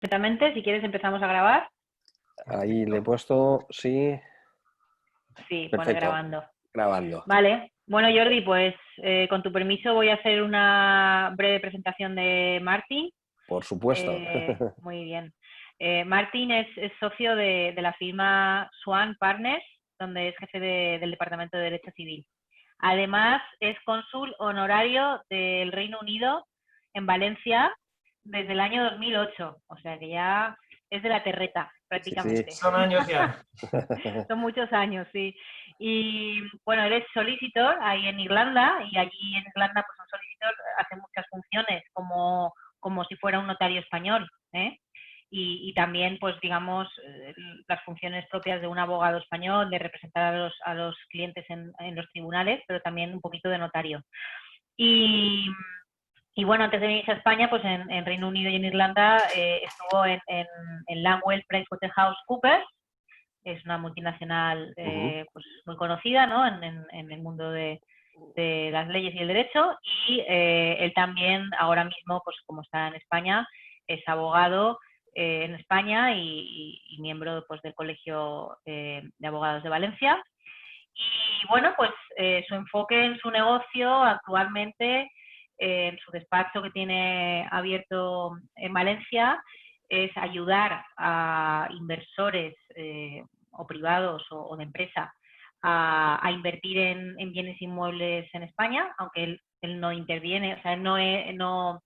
Perfectamente, si quieres empezamos a grabar. Ahí le he puesto, sí, Sí, pone perfecto, grabando. grabando, Vale. Bueno, Jordi, pues con tu permiso voy a hacer una breve presentación de Martin. por supuesto. Muy bien. Martin es socio de la firma Swan Partners, donde es jefe del Departamento de Derecho Civil. Además, es cónsul honorario del Reino Unido en Valencia desde el año 2008, o sea que ya es de la terreta, Sí, sí. prácticamente. Son años ya. Son muchos años, sí. Y bueno, eres solicitor ahí en Irlanda, y allí en Irlanda pues un solicitor hace muchas funciones como si fuera un notario español, ¿eh? Y también, pues digamos, las funciones propias de un abogado español, de representar a los clientes en los tribunales, pero también un poquito de notario. Y bueno, antes de venirse a España, pues en Reino Unido y en Irlanda estuvo en Lamwell PricewaterhouseCoopers. Es una multinacional pues muy conocida, ¿no? en el mundo de las leyes y el derecho, y él también ahora mismo, pues como está en España, es abogado en España y miembro pues del Colegio de Abogados de Valencia. Y bueno, pues su enfoque en su negocio actualmente, en su despacho que tiene abierto en Valencia, es ayudar a inversores o privados o de empresa a invertir en bienes inmuebles en España, aunque él no interviene, o sea, él no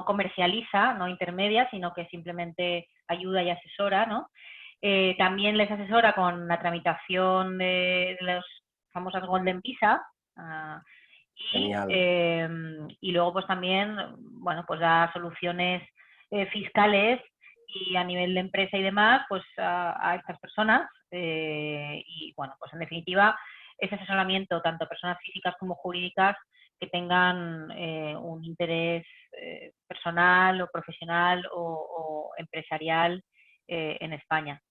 comercializa, no intermedia, sino que simplemente ayuda y asesora, ¿no? También les asesora con la tramitación de las famosas Golden Visa. Genial. Y luego pues también, bueno, pues da soluciones fiscales y a nivel de empresa y demás, pues a estas personas. Y bueno, pues en definitiva, ese asesoramiento, tanto a personas físicas como jurídicas, que tengan un interés personal o profesional o empresarial en España.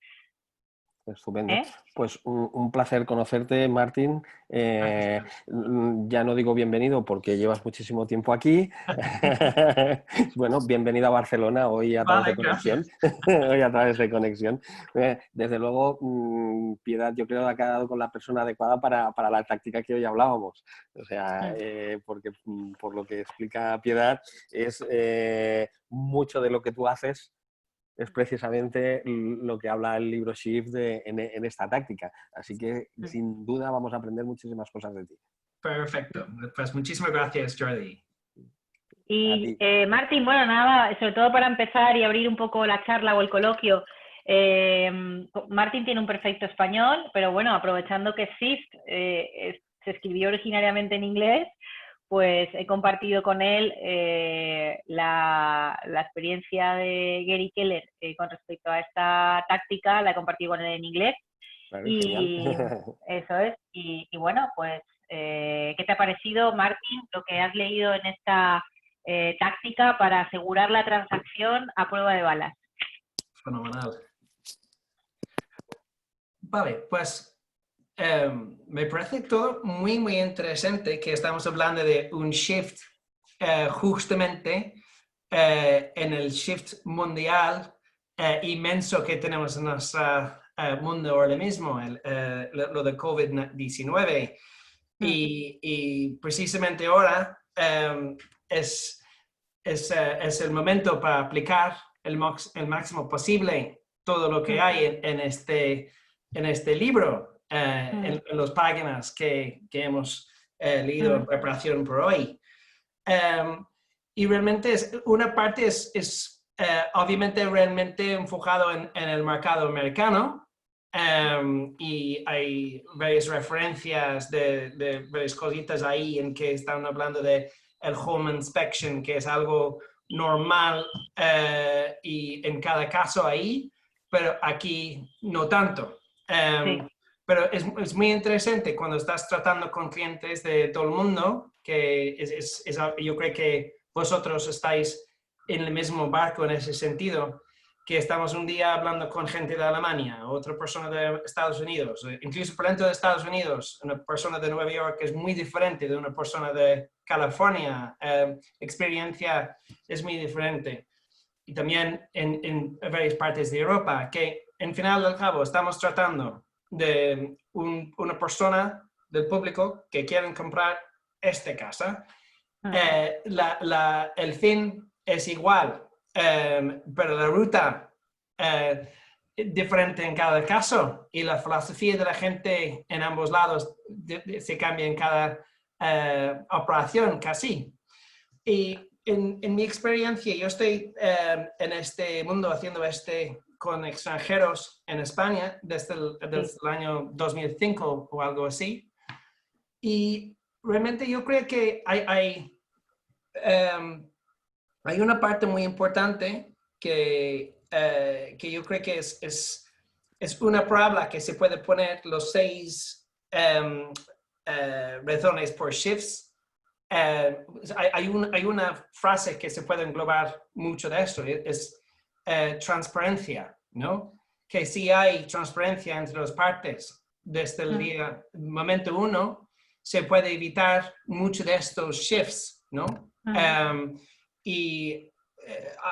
Estupendo. Pues un placer conocerte, Martín. Ya no digo bienvenido porque llevas muchísimo tiempo aquí. Bueno, bienvenido a Barcelona hoy a través de Conexión. Hoy a través de Conexión. Desde luego, Piedad, yo creo que ha quedado con la persona adecuada para la táctica que hoy hablábamos. O sea, porque por lo que explica Piedad, es mucho de lo que tú haces es precisamente lo que habla el libro Shift en esta táctica. Así que, sin duda, vamos a aprender muchísimas cosas de ti. Perfecto. Pues muchísimas gracias, Jordi. Y Martín, bueno, nada, sobre todo para empezar y abrir un poco la charla o el coloquio, Martín tiene un perfecto español, pero bueno, aprovechando que Shift se escribió originariamente en inglés, pues he compartido con él la experiencia de Gary Keller con respecto a esta táctica, la he compartido con él en inglés. Claro, Y eso es. Y bueno, pues, ¿qué te ha parecido, Martín, lo que has leído en esta táctica para asegurar la transacción a prueba de balas? Fenomenal. Vale, pues me parece todo muy, muy interesante que estamos hablando de un shift justamente en el shift mundial inmenso que tenemos en nuestro mundo ahora mismo, lo de COVID-19. Y precisamente ahora es el momento para aplicar el máximo posible todo lo que hay en este libro, en las páginas que hemos leído en preparación por hoy. Y realmente una parte es obviamente realmente enfocado en el mercado americano. Y hay varias referencias de varias cositas ahí en que están hablando de el home inspection, que es algo normal y en cada caso ahí, pero aquí no tanto. Sí. Pero es muy interesante cuando estás tratando con clientes de todo el mundo, que yo creo que vosotros estáis en el mismo barco en ese sentido, que estamos un día hablando con gente de Alemania, otra persona de Estados Unidos, incluso por dentro de Estados Unidos, una persona de Nueva York es muy diferente de una persona de California, experiencia es muy diferente. y también en varias partes de Europa, que en final del cabo estamos tratando de una persona del público que quieren comprar esta casa. El fin es igual, pero la ruta diferente en cada caso y la filosofía de la gente en ambos lados se cambia en cada operación casi. Y en mi experiencia, yo estoy en este mundo haciendo con extranjeros en España desde el año 2005 o algo así. Y realmente yo creo que hay una parte muy importante que yo creo que es una prueba que se puede poner los 6 razones por shifts. Hay una frase que se puede englobar mucho de esto, es transparencia, ¿no? Que si hay transparencia entre las partes desde el momento 1, se puede evitar mucho de estos shifts, ¿no? Y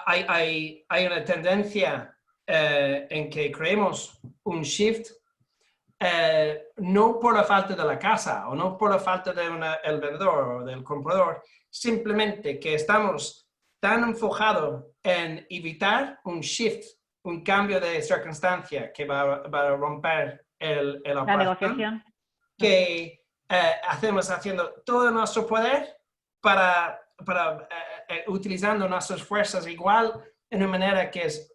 hay una tendencia en que creemos un shift no por la falta de la casa o no por la falta del vendedor o del comprador, simplemente que estamos tan enfocados en evitar un shift, un cambio de circunstancia que va a romper la negociación, que hacemos haciendo todo nuestro poder para utilizando nuestras fuerzas igual en una manera que es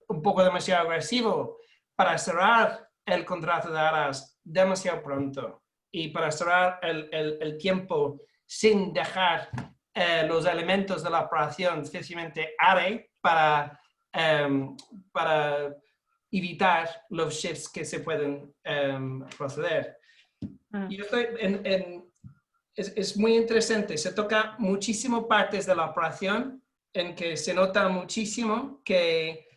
un poco demasiado agresivo para cerrar el contrato de arras demasiado pronto y para cerrar el tiempo sin dejar los elementos de la operación suficientemente áreas para evitar los shifts que se pueden proceder. Yo estoy es muy interesante, se toca muchísimo partes de la operación en que se nota muchísimo que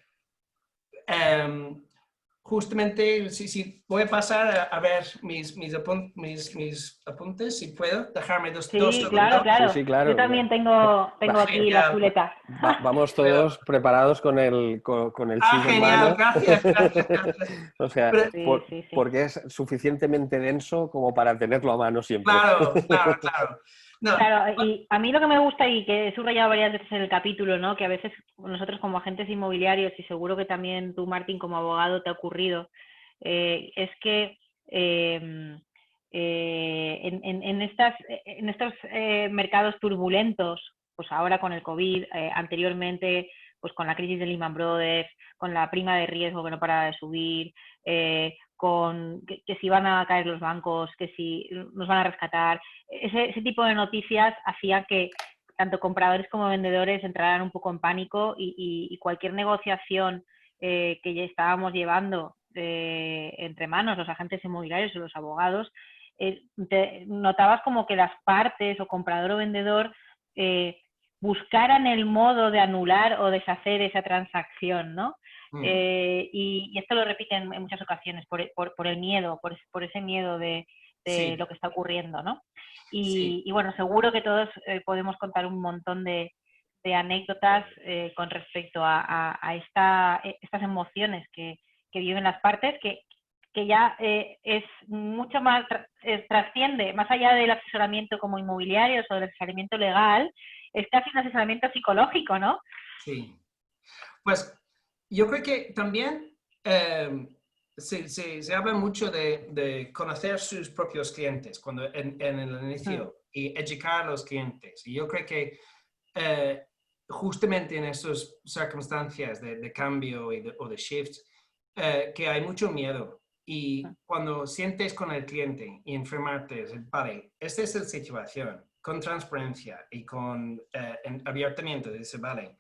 justamente, si voy a pasar a ver mis apuntes, si puedo, dejarme dos segundos. Claro. Sí, claro. Yo también tengo aquí la chuleta. Vamos todos preparados con el chip en genial, mano. gracias. O sea, porque es suficientemente denso como para tenerlo a mano siempre. Claro. No. Claro, y a mí lo que me gusta y que he subrayado varias veces en el capítulo, ¿no? Que a veces nosotros como agentes inmobiliarios, y seguro que también tú, Martín, como abogado te ha ocurrido, es que en estos mercados turbulentos, pues ahora con el COVID, anteriormente pues con la crisis de Lehman Brothers, con la prima de riesgo que no para de subir, con que si van a caer los bancos, que si nos van a rescatar. Ese tipo de noticias hacía que tanto compradores como vendedores entraran un poco en pánico y cualquier negociación que ya estábamos llevando entre manos, los agentes inmobiliarios o los abogados, notabas como que las partes o comprador o vendedor buscaran el modo de anular o deshacer esa transacción, ¿no? Y esto lo repiten en muchas ocasiones por el miedo, por ese miedo de lo que está ocurriendo, ¿no? Y bueno, seguro que todos podemos contar un montón de anécdotas con respecto a estas emociones que viven las partes, que ya es mucho más, trasciende, más allá del asesoramiento como inmobiliarios o del asesoramiento legal, es casi un asesoramiento psicológico, ¿no? Sí. Pues yo creo que también se habla mucho de conocer sus propios clientes cuando en el inicio y educar a los clientes. Y yo creo que justamente en estas circunstancias de cambio o de shift, que hay mucho miedo. Y cuando sientes con el cliente y informarte, vale, esta es la situación, con transparencia y con abiertamente, dice, vale,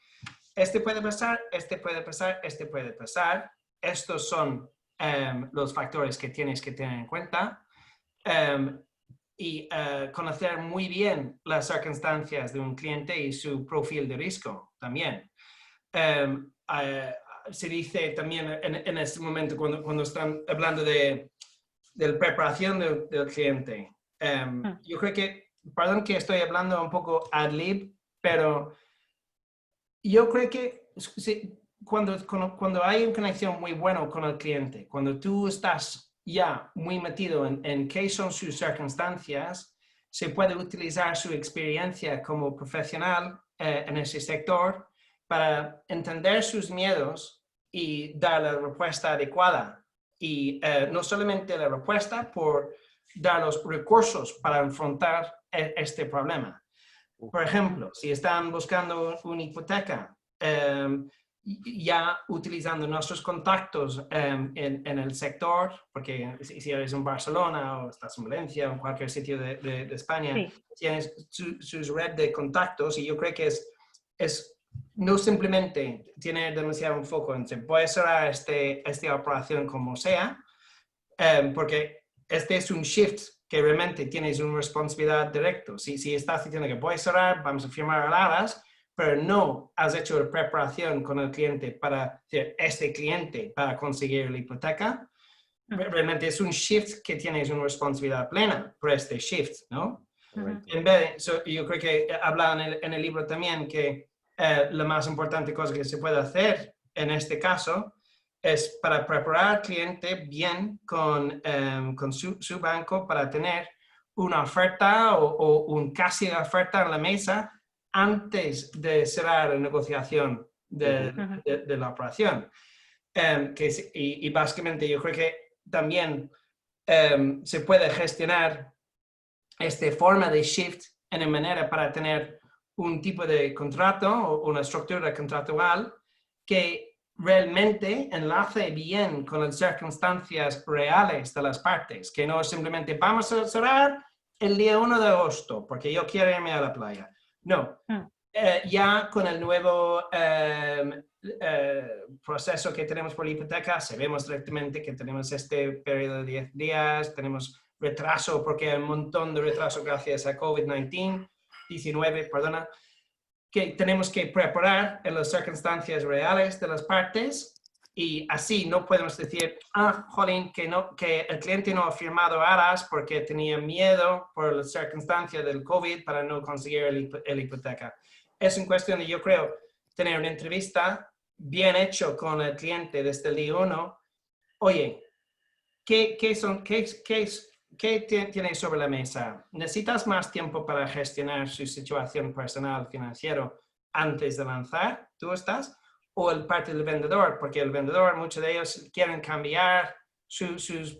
este puede pasar, este puede pasar, este puede pasar, estos son los factores que tienes que tener en cuenta y conocer muy bien las circunstancias de un cliente y su perfil de riesgo también. Se dice también en este momento cuando están hablando de la preparación del cliente. Yo creo que, perdón que estoy hablando un poco ad lib, pero yo creo que cuando hay una conexión muy buena con el cliente, cuando tú estás ya muy metido en qué son sus circunstancias, se puede utilizar su experiencia como profesional en ese sector para entender sus miedos y dar la respuesta adecuada. Y no solamente la respuesta, por dar los recursos para enfrentar este problema. Por ejemplo, si están buscando una hipoteca, ya utilizando nuestros contactos en el sector, porque si eres en Barcelona o estás en Valencia o en cualquier sitio de España, sí, tienes su red de contactos, y yo creo que es no simplemente tiene demasiado enfoque en voy a cerrar esta operación como sea, porque este es un shift que realmente tienes una responsabilidad directa. Si estás diciendo que voy a cerrar, vamos a firmar aladas, pero no has hecho la preparación con el cliente para este cliente para conseguir la hipoteca, realmente es un shift que tienes una responsabilidad plena por este shift, ¿no? En vez de, yo creo que habla en el libro también que la más importante cosa que se puede hacer en este caso es para preparar al cliente bien con su banco para tener una oferta o un casi oferta en la mesa antes de cerrar la negociación de la operación. Y básicamente yo creo que también se puede gestionar esta forma de shift en una manera para tener un tipo de contrato o una estructura contractual que realmente enlace bien con las circunstancias reales de las partes, que no es simplemente vamos a cerrar el día 1 de agosto porque yo quiero irme a la playa. No, ya con el nuevo proceso que tenemos por la hipoteca, sabemos directamente que tenemos este periodo de 10 días, tenemos retraso porque hay un montón de retraso gracias a COVID-19, perdona, que tenemos que preparar en las circunstancias reales de las partes, y así no podemos decir, jolín, que el cliente no ha firmado aras porque tenía miedo por las circunstancias del COVID para no conseguir la hipoteca. Es una cuestión de, yo creo, tener una entrevista bien hecho con el cliente desde el día 1. Oye, ¿qué tienes sobre la mesa? ¿Necesitas más tiempo para gestionar su situación personal financiera antes de lanzar? ¿Tú estás? ¿O el parte del vendedor? Porque el vendedor, muchos de ellos quieren cambiar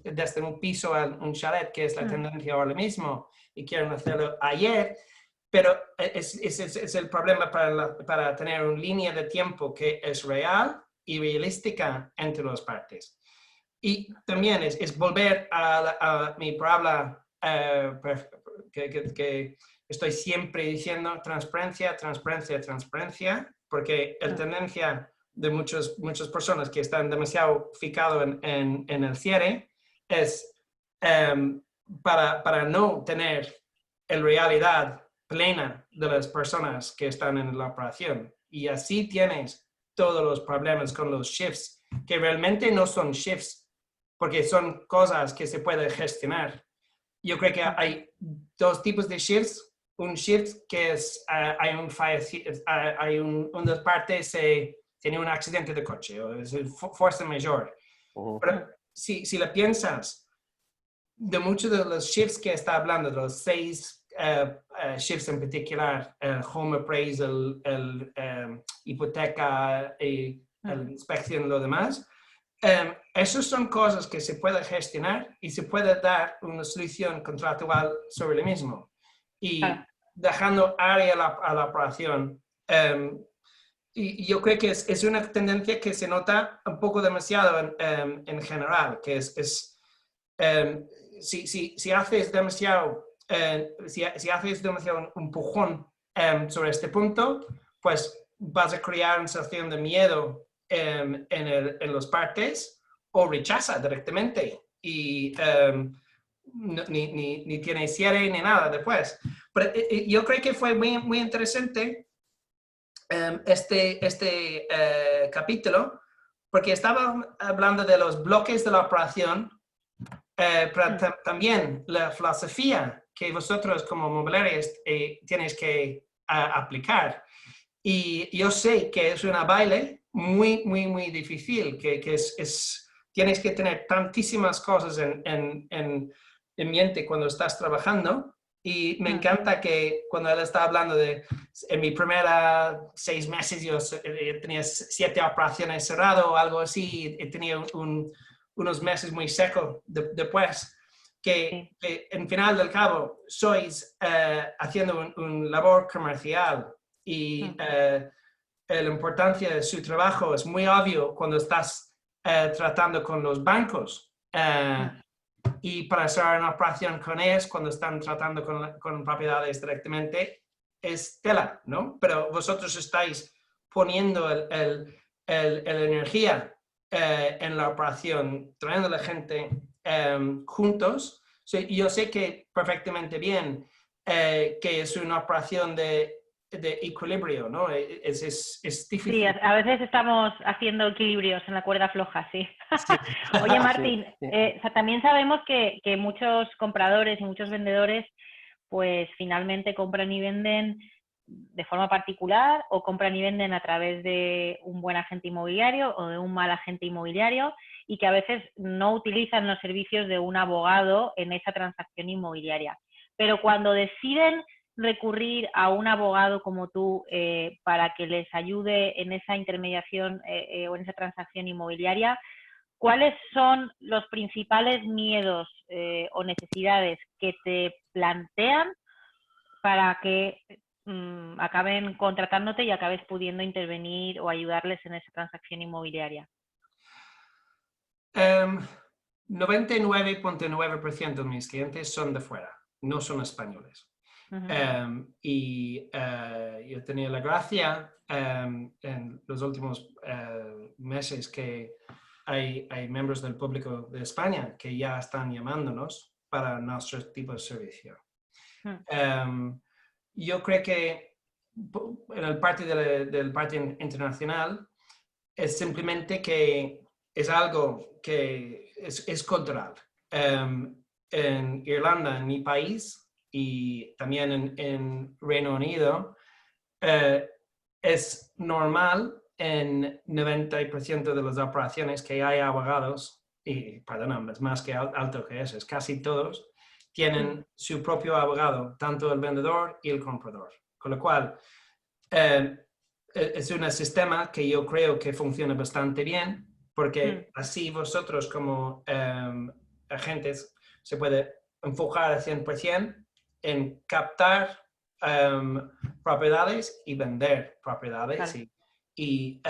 desde un piso a un chalet, que es la tendencia ahora mismo, y quieren hacerlo ayer. Pero es el problema para tener una línea de tiempo que es real y realística entre las partes. Y también es volver a mi palabra que estoy siempre diciendo, transparencia, porque la tendencia de muchas personas que están demasiado fijados en el cierre es para no tener la realidad plena de las personas que están en la operación. Y así tienes todos los problemas con los shifts, que realmente no son shifts, porque son cosas que se pueden gestionar. Yo creo que hay dos tipos de shifts. Un shift que es, una parte tiene un accidente de coche, o es fuerza mayor. Pero si lo piensas, de muchos de los shifts que está hablando, de los 6 shifts en particular, el home appraisal, el hipoteca y la inspección y lo demás, esas son cosas que se pueden gestionar y se puede dar una solución contractual sobre lo mismo. Y dejando área a la operación. Y yo creo que es una tendencia que se nota un poco demasiado en general, que si haces demasiado un empujón sobre este punto, pues vas a crear una sensación de miedo en las partes, o rechaza directamente y ni tiene cierre ni nada después. Pero yo creo que fue muy, muy interesante este capítulo, porque estaba hablando de los bloques de la operación, pero también la filosofía que vosotros como mobiliarios tienes que aplicar. Y yo sé que es una baile muy, muy, muy difícil, tienes que tener tantísimas cosas en mente cuando estás trabajando. Y me encanta que cuando él está hablando en mi primera 6 meses, yo tenía 7 operaciones cerradas o algo así, y tenía unos meses muy secos después, que en final del cabo sois haciendo un labor comercial y la importancia de su trabajo es muy obvio cuando estás tratando con los bancos. Y para hacer una operación con ellos, cuando están tratando con propiedades directamente, es tela, ¿no? Pero vosotros estáis poniendo la energía en la operación, trayendo a la gente juntos. Yo sé que perfectamente bien que es una operación de equilibrio, ¿no? Es difícil. Sí, a veces estamos haciendo equilibrios en la cuerda floja, sí. Sí. Oye, Martín, Sí, sí. también sabemos que muchos compradores y muchos vendedores pues finalmente compran y venden de forma particular o compran y venden a través de un buen agente inmobiliario o de un mal agente inmobiliario y que a veces no utilizan los servicios de un abogado en esa transacción inmobiliaria. Pero cuando deciden recurrir a un abogado como tú para que les ayude en esa intermediación o en esa transacción inmobiliaria, ¿cuáles son los principales miedos o necesidades que te plantean para que acaben contratándote y acabes pudiendo intervenir o ayudarles en esa transacción inmobiliaria? 99.9% de mis clientes son de fuera, no son españoles. Y yo he tenido la gracia en los últimos meses que hay miembros del público de España que ya están llamándonos para nuestro tipo de servicio. Yo creo que en el parte del parte internacional es simplemente que es algo que es cultural. En Irlanda, en mi país, y también en Reino Unido, es normal en 90% de las operaciones que hay abogados, y perdón, es más que alto que eso, es casi todos, tienen su propio abogado, tanto el vendedor y el comprador. Con lo cual, es un sistema que yo creo que funciona bastante bien, porque así vosotros como agentes se puede enfocar al 100% en captar propiedades y vender propiedades. Claro. Y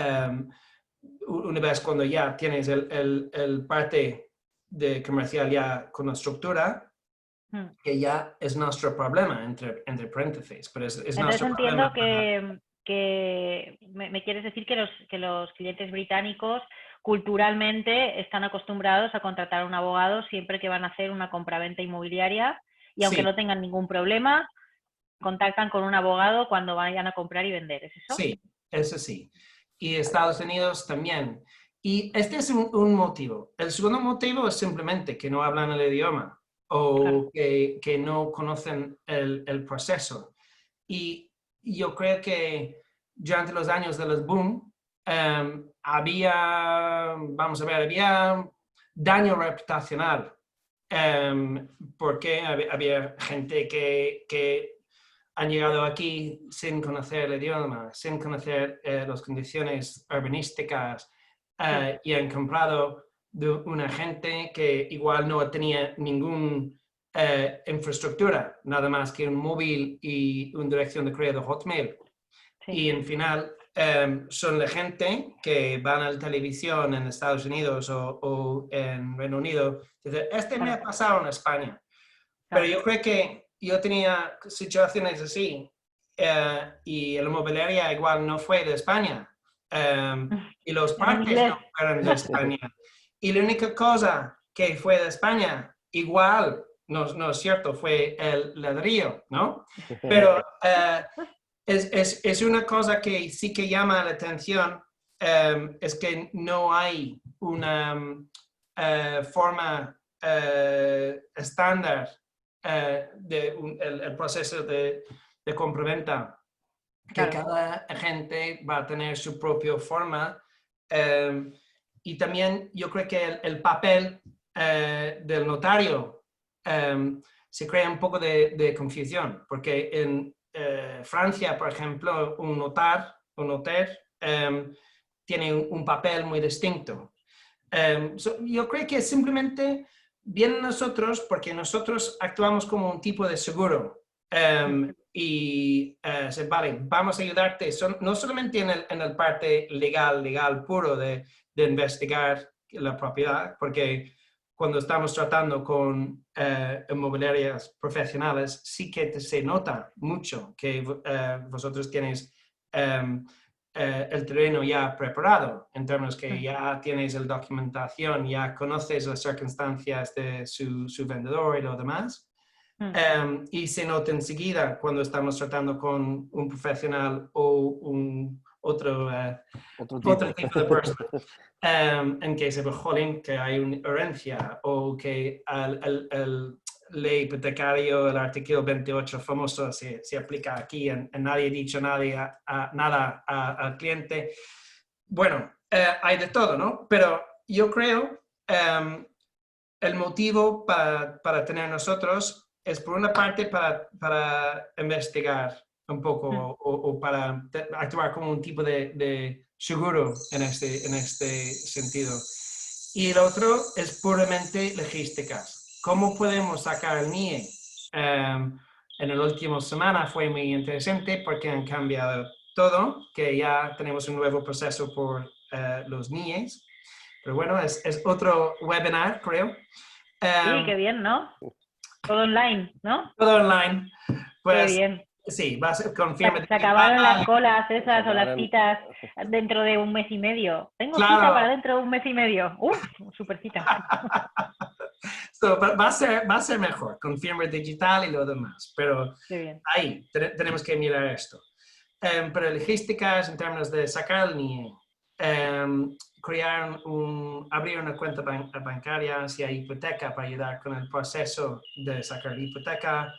una vez cuando ya tienes el parte de comercial ya con la estructura, que ya es nuestro problema, entre paréntesis. Pero es entonces nuestro entiendo problema que me quieres decir que los clientes británicos culturalmente están acostumbrados a contratar a un abogado siempre que van a hacer una compraventa inmobiliaria y aunque no tengan ningún problema, contactan con un abogado cuando vayan a comprar y vender, ¿es eso? Sí, eso sí. Y Estados Unidos también. Y este es un motivo. El segundo motivo es simplemente que no hablan el idioma o que no conocen el proceso. Y yo creo que durante los años de los boom había daño reputacional porque había gente que han llegado aquí sin conocer el idioma, sin conocer las condiciones urbanísticas y han comprado de una gente que igual no tenía ninguna infraestructura, nada más que un móvil y una dirección de correo de Hotmail. Sí. Y en final son la gente que van a la televisión en Estados Unidos o en Reino Unido. Dice, me ha pasado en España. Pero yo creo que yo tenía situaciones así y la inmobiliaria igual no fue de España y los parques no fueron de España. Y la única cosa que fue de España igual, no es cierto, fue el ladrillo, ¿no? Pero es una cosa que sí que llama la atención, es que no hay una forma estándar el proceso de compraventa que cada agente va a tener su propia forma. Y también yo creo que el papel del notario se crea un poco de confusión, porque en Francia, por ejemplo, un notaire tiene un papel muy distinto. Yo creo que simplemente vienen nosotros porque nosotros actuamos como un tipo de seguro. Y vale, vamos a ayudarte, no solamente en el parte legal puro de investigar la propiedad, porque cuando estamos tratando con inmobiliarias profesionales, sí que se nota mucho que vosotros tenéis el terreno ya preparado, en términos que ya tienes la documentación, ya conoces las circunstancias de su vendedor y lo demás. Y se nota enseguida cuando estamos tratando con un profesional o otro tipo de persona, en que se ve, jolín, que hay una herencia o que el ley hipotecario, el artículo 28 famoso, se aplica aquí y nadie ha dicho nada al cliente. Bueno, hay de todo, ¿no? Pero yo creo el motivo para tener nosotros es por una parte para investigar un poco o para actuar como un tipo de seguro en este sentido. Y el otro es puramente logísticas. ¿Cómo podemos sacar el NIE? En la última semana fue muy interesante porque han cambiado todo, que ya tenemos un nuevo proceso por los NIEs. Pero bueno, es otro webinar, creo. Sí, qué bien, ¿no? Todo online, ¿no? Todo online. Pues, qué bien. Sí, va a ser con firma Se acabaron las colas esas o las citas dentro de un mes y medio. Tengo cita para dentro de un mes y medio. ¡Uf! Súper cita. Va a ser mejor con firma digital y lo demás. Pero ahí tenemos que mirar esto. Pero logísticas en términos de sacar el NIE, abrir una cuenta bancaria si hay hipoteca para ayudar con el proceso de sacar la hipoteca,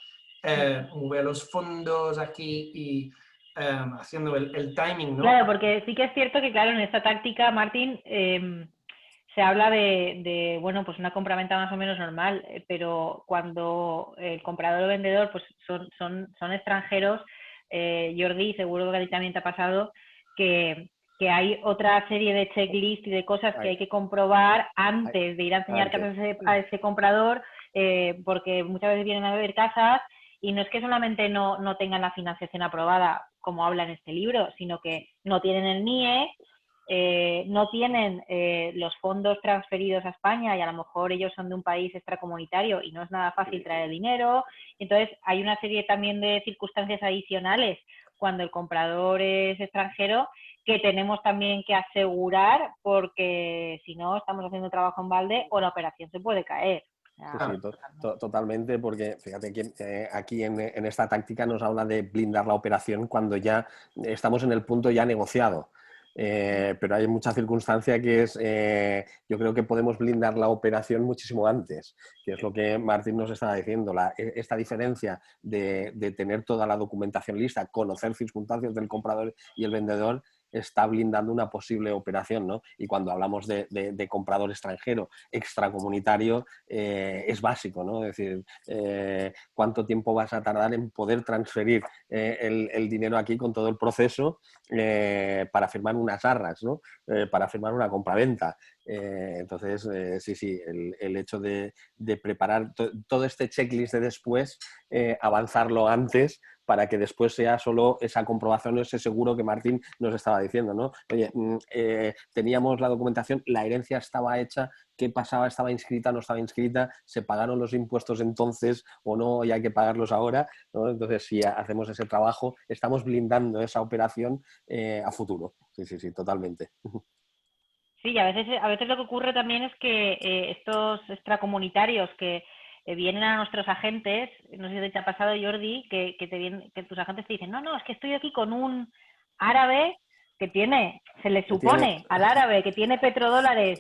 mover los fondos aquí y haciendo el timing, ¿no? Claro, porque sí que es cierto que, claro, en esta táctica, Martín, se habla de, bueno, pues una compraventa más o menos normal, pero cuando el comprador o vendedor pues son extranjeros, Jordi, seguro que a ti también te ha pasado, que hay otra serie de checklists y de cosas que hay que comprobar antes de ir a enseñar casas a ese comprador, porque muchas veces vienen a ver casas y no es que solamente no tengan la financiación aprobada, como habla en este libro, sino que no tienen el NIE, no tienen los fondos transferidos a España y a lo mejor ellos son de un país extracomunitario y no es nada fácil traer el dinero. Entonces hay una serie también de circunstancias adicionales cuando el comprador es extranjero que tenemos también que asegurar, porque si no estamos haciendo trabajo en balde o la operación se puede caer. Sí, totalmente, porque fíjate que aquí en esta táctica nos habla de blindar la operación cuando ya estamos en el punto ya negociado. Pero hay mucha circunstancia que es, yo creo que podemos blindar la operación muchísimo antes, que es lo que Martín nos estaba diciendo, esta diferencia de tener toda la documentación lista, conocer circunstancias del comprador y el vendedor, está blindando una posible operación, ¿no? Y cuando hablamos de comprador extranjero, extracomunitario, es básico, ¿no? Es decir, cuánto tiempo vas a tardar en poder transferir el dinero aquí con todo el proceso para firmar unas arras, ¿no? Para firmar una compraventa. Entonces, sí, el hecho de preparar todo este checklist de después, avanzarlo antes para que después sea solo esa comprobación o ese seguro que Martín nos estaba diciendo, ¿no? Oye, teníamos la documentación, la herencia estaba hecha, ¿qué pasaba? ¿Estaba inscrita? ¿No estaba inscrita? ¿Se pagaron los impuestos entonces o no y hay que pagarlos ahora? ¿No? Entonces, si hacemos ese trabajo, estamos blindando esa operación a futuro. Sí, totalmente. Sí, a veces lo que ocurre también es que estos extracomunitarios que vienen a nuestros agentes, no sé si te ha pasado, Jordi, que tus agentes te dicen, no, es que estoy aquí con un árabe que se le supone al árabe que tiene petrodólares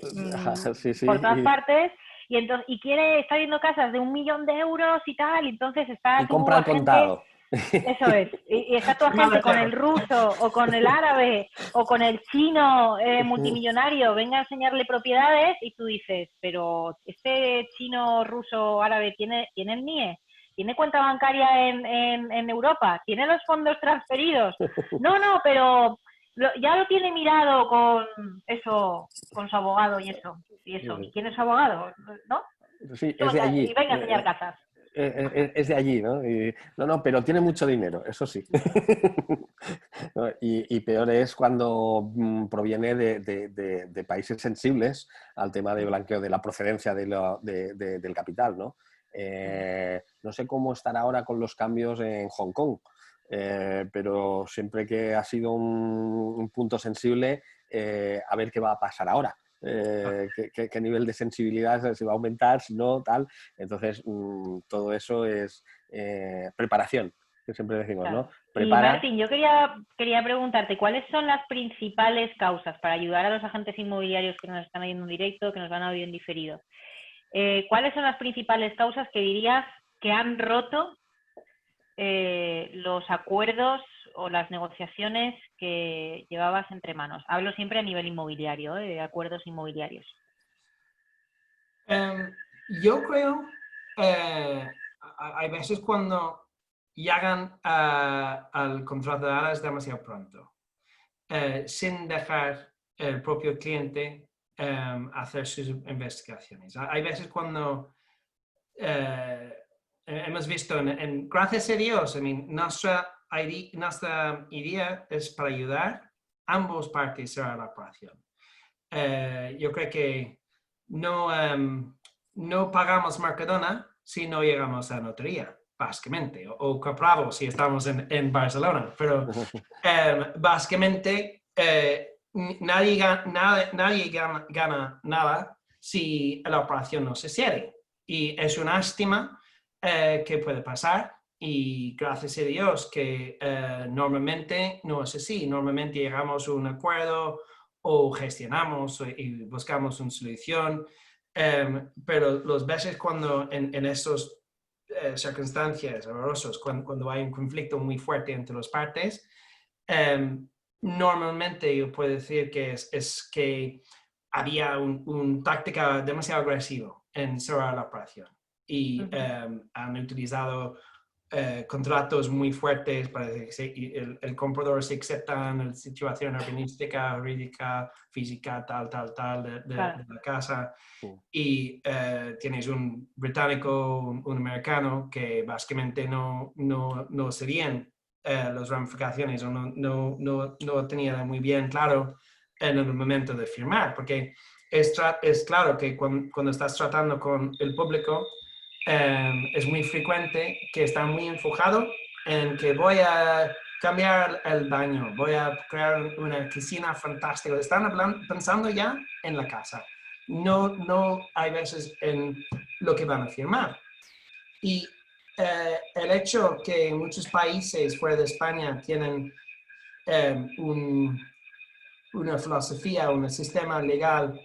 por todas partes y quiere, está viendo casas de 1 millón de euros y tal, y entonces está y compra al contado. Eso es. Y está toda gente con el ruso o con el árabe o con el chino multimillonario, venga a enseñarle propiedades y tú dices, pero este chino, ruso, árabe tiene el NIE, tiene cuenta bancaria en Europa, tiene los fondos transferidos. No, pero ya lo tiene mirado con eso, con su abogado y eso. ¿Y quién es su abogado? ¿No? Sí, es de allí. Y venga a enseñar casas. Es de allí, ¿no? No, pero tiene mucho dinero, eso sí. Y peor es cuando proviene de países sensibles al tema de blanqueo, de la procedencia del capital, ¿no? No sé cómo estará ahora con los cambios en Hong Kong, pero siempre que ha sido un punto sensible, a ver qué va a pasar ahora. Qué nivel de sensibilidad se va a aumentar, si no, tal. Entonces, todo eso es preparación, que siempre decimos, claro. ¿no? Prepara... Y Martín, yo quería preguntarte, ¿cuáles son las principales causas para ayudar a los agentes inmobiliarios que nos están viendo en directo, que nos van a oír en diferido? ¿Cuáles son las principales causas que dirías que han roto los acuerdos o las negociaciones que llevabas entre manos? Hablo siempre a nivel inmobiliario, de acuerdos inmobiliarios. Yo creo, hay veces cuando llegan al contrato de alas demasiado pronto, sin dejar el propio cliente hacer sus investigaciones. Hay veces cuando hemos visto, gracias a Dios, nuestra idea es para ayudar a ambos partes a la operación. Yo creo que no pagamos Mercadona si no llegamos a notaría, básicamente, o comprado si estamos en Barcelona, pero básicamente nadie gana nada si la operación no se cierre. Y es una lástima que puede pasar, y gracias a Dios que normalmente no es así. Normalmente llegamos a un acuerdo o gestionamos y buscamos una solución, pero las veces cuando en estas circunstancias dolorosas, cuando hay un conflicto muy fuerte entre las partes, normalmente yo puedo decir que es que había una táctica demasiado agresiva en cerrar la operación y han utilizado contratos muy fuertes para que el comprador se acepta en la situación urbanística, jurídica, física, tal, de la casa. Y tienes un británico, un americano, que básicamente no serían las ramificaciones o no tenía muy bien claro en el momento de firmar, porque es claro que cuando estás tratando con el público, es muy frecuente que están muy enfocados en que voy a cambiar el baño, voy a crear una cocina fantástica. Están pensando ya en la casa. No hay veces en lo que van a firmar. Y el hecho que muchos países fuera de España tienen una filosofía, un sistema legal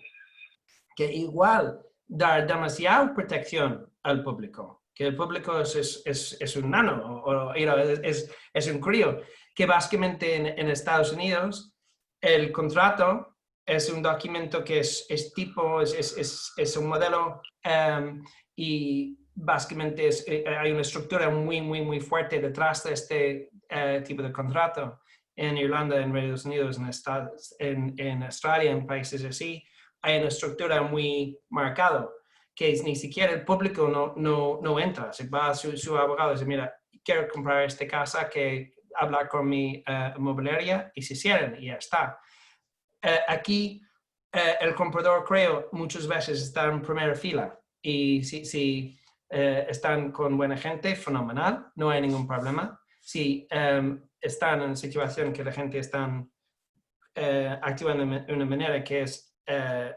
que igual da demasiada protección al público, que el público es un nano, o es un crío, que básicamente en Estados Unidos el contrato es un documento que es un modelo, y básicamente hay una estructura muy fuerte detrás de este tipo de contrato. En Irlanda, en Estados Unidos, en Australia, en países así, hay una estructura muy marcada, que ni siquiera el público no entra. Se va a su abogado y dice, mira, quiero comprar esta casa, que hablar con mi inmobiliaria, y se cierran y ya está. Aquí el comprador, creo, muchas veces está en primera fila, y si están con buena gente, fenomenal, no hay ningún problema. Si están en una situación que la gente está actuando de una manera que es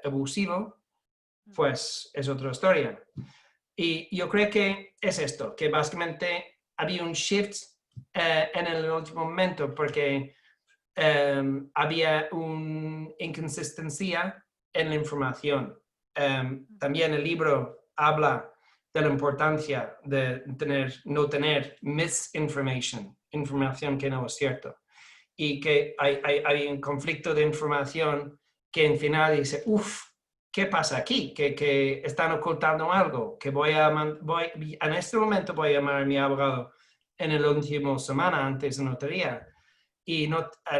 abusivo, pues es otra historia. Y yo creo que es esto, que básicamente había un shift en el último momento, porque había una inconsistencia en la información. También el libro habla de la importancia de no tener información que no es cierto. Y que hay un conflicto de información que en final dice, ¿qué pasa aquí? Que están ocultando algo, que en este momento voy a llamar a mi abogado en la última semana antes de notaría. Y en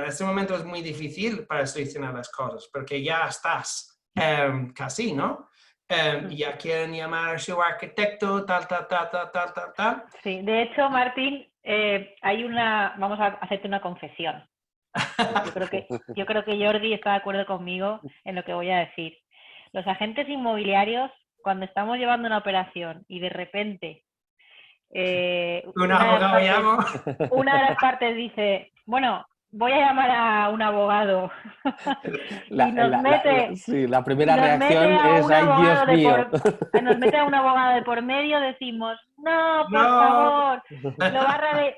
este momento es muy difícil para solucionar las cosas, porque ya estás casi, ¿no? Ya quieren llamar a su arquitecto, tal. Sí, de hecho, Martín, vamos a hacerte una confesión. Yo creo que Jordi está de acuerdo conmigo en lo que voy a decir. Los agentes inmobiliarios, cuando estamos llevando una operación y de repente una de las partes dice, bueno, voy a llamar a un abogado la primera reacción es, ¡ay, Dios mío! Nos mete a un abogado de por medio, decimos, no, por favor,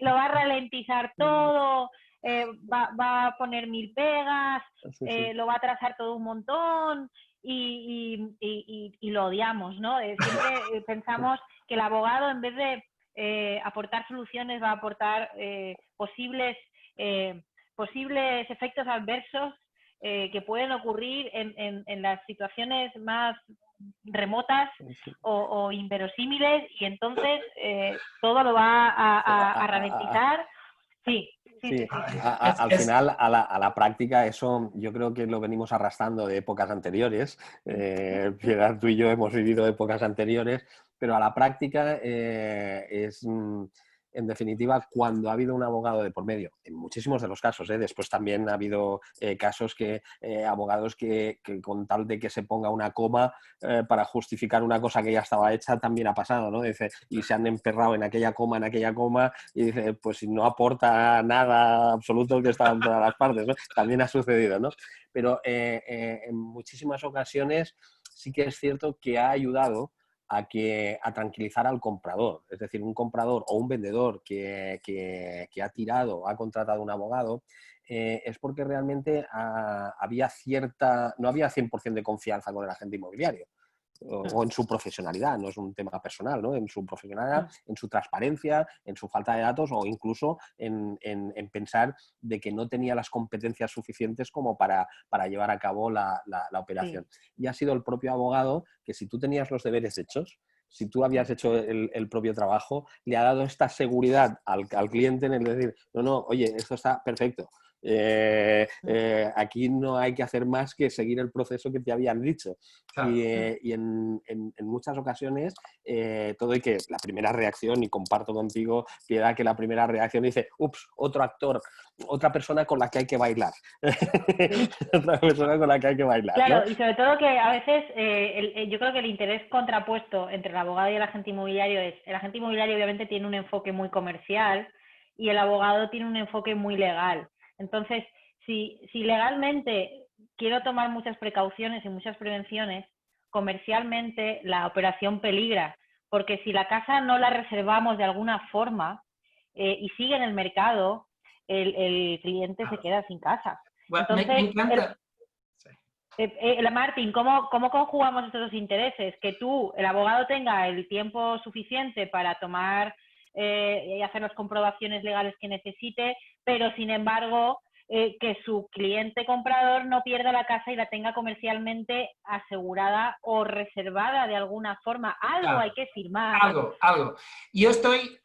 lo va a ralentizar todo, va a poner 1000 pegas, lo va a atrasar todo un montón y lo odiamos, ¿no? Siempre pensamos que el abogado, en vez de aportar soluciones, va a aportar posibles efectos adversos que pueden ocurrir en las situaciones más remotas o inverosímiles, y entonces todo lo va a ralentizar. Sí. Al final, a la práctica, eso yo creo que lo venimos arrastrando de épocas anteriores. Piedad, tú y yo hemos vivido épocas anteriores, pero a la práctica es... En definitiva, cuando ha habido un abogado de por medio, en muchísimos de los casos, después también ha habido casos abogados que con tal de que se ponga una coma para justificar una cosa que ya estaba hecha, también ha pasado, ¿no? Dice, y se han emperrado en aquella coma, y dice, pues si no aporta nada absoluto que está en todas las partes, ¿no? También ha sucedido, ¿no? Pero en muchísimas ocasiones sí que es cierto que ha ayudado a tranquilizar al comprador. Es decir, un comprador o un vendedor que ha ha contratado un abogado, es porque realmente no había 100% de confianza con el agente inmobiliario o en su profesionalidad, no es un tema personal, ¿no? En su profesionalidad, en su transparencia, en su falta de datos o incluso en pensar de que no tenía las competencias suficientes como para llevar a cabo la operación. Sí. Y ha sido el propio abogado que, si tú tenías los deberes hechos, si tú habías hecho el propio trabajo, le ha dado esta seguridad al cliente en el decir, no, oye, esto está perfecto. Aquí no hay que hacer más que seguir el proceso que te habían dicho. Claro. Y en muchas ocasiones todo, y que la primera reacción, y comparto contigo, Piedad, que la primera reacción dice, ups, otro actor, otra persona con la que hay que bailar. Otra persona con la que hay que bailar. Claro, ¿no? Y sobre todo que a veces yo creo que el interés contrapuesto entre el abogado y el agente inmobiliario es, el agente inmobiliario obviamente tiene un enfoque muy comercial y el abogado tiene un enfoque muy legal. Entonces, si legalmente quiero tomar muchas precauciones y muchas prevenciones, comercialmente la operación peligra, porque si la casa no la reservamos de alguna forma y sigue en el mercado, el cliente se queda sin casa. Bueno, entonces, me encanta. Martín, ¿cómo conjugamos estos dos intereses? Que el abogado, tenga el tiempo suficiente para tomar y hacer las comprobaciones legales que necesite, pero sin embargo que su cliente comprador no pierda la casa y la tenga comercialmente asegurada o reservada de alguna forma. Algo hay que firmar. Algo. Yo estoy